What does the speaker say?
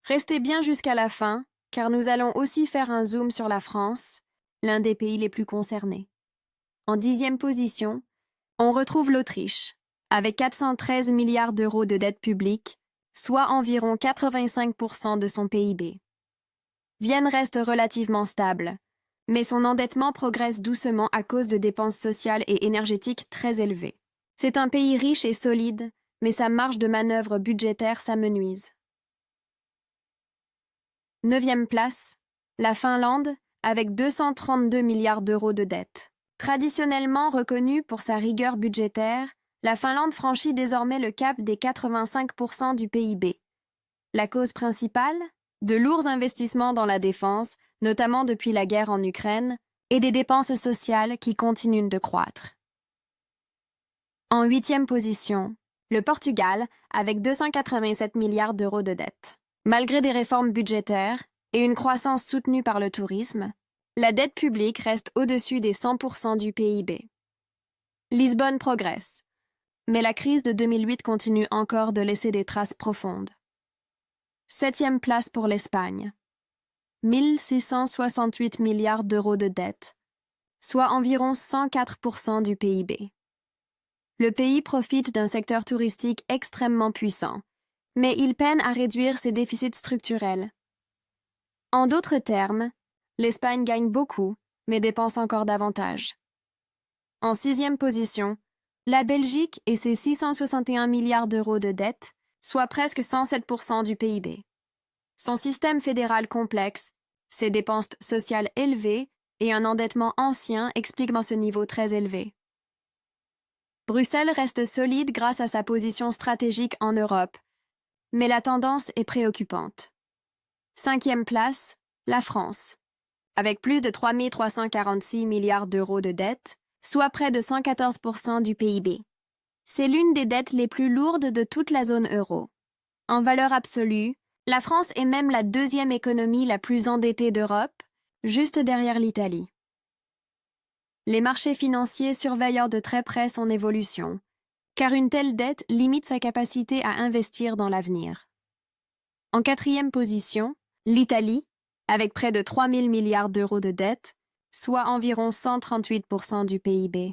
Restez bien jusqu'à la fin, car nous allons aussi faire un zoom sur la France, l'un des pays les plus concernés. En 10e position, on retrouve l'Autriche, avec 413 milliards d'euros de dette publique, soit environ 85% de son PIB. Vienne reste relativement stable, mais son endettement progresse doucement à cause de dépenses sociales et énergétiques très élevées. C'est un pays riche et solide, mais sa marge de manœuvre budgétaire s'amenuise. 9e place, la Finlande, avec 232 milliards d'euros de dette. Traditionnellement reconnue pour sa rigueur budgétaire, la Finlande franchit désormais le cap des 85% du PIB. La cause principale? De lourds investissements dans la défense, notamment depuis la guerre en Ukraine, et des dépenses sociales qui continuent de croître. En 8e position, le Portugal, avec 287 milliards d'euros de dette. Malgré des réformes budgétaires et une croissance soutenue par le tourisme, la dette publique reste au-dessus des 100% du PIB. Lisbonne progresse, mais la crise de 2008 continue encore de laisser des traces profondes. 7e place pour l'Espagne. 1668 milliards d'euros de dette, soit environ 104% du PIB. Le pays profite d'un secteur touristique extrêmement puissant, mais il peine à réduire ses déficits structurels. En d'autres termes, l'Espagne gagne beaucoup, mais dépense encore davantage. En 6e position, la Belgique et ses 661 milliards d'euros de dette, soit presque 107% du PIB. Son système fédéral complexe, ses dépenses sociales élevées et un endettement ancien expliquent ce niveau très élevé. Bruxelles reste solide grâce à sa position stratégique en Europe, mais la tendance est préoccupante. 5e place, la France, avec plus de 3 346 milliards d'euros de dette, soit près de 114% du PIB. C'est l'une des dettes les plus lourdes de toute la zone euro. En valeur absolue, la France est même la deuxième économie la plus endettée d'Europe, juste derrière l'Italie. Les marchés financiers surveillent de très près son évolution, car une telle dette limite sa capacité à investir dans l'avenir. En 4e position, l'Italie, avec près de 3 000 milliards d'euros de dette, soit environ 138% du PIB.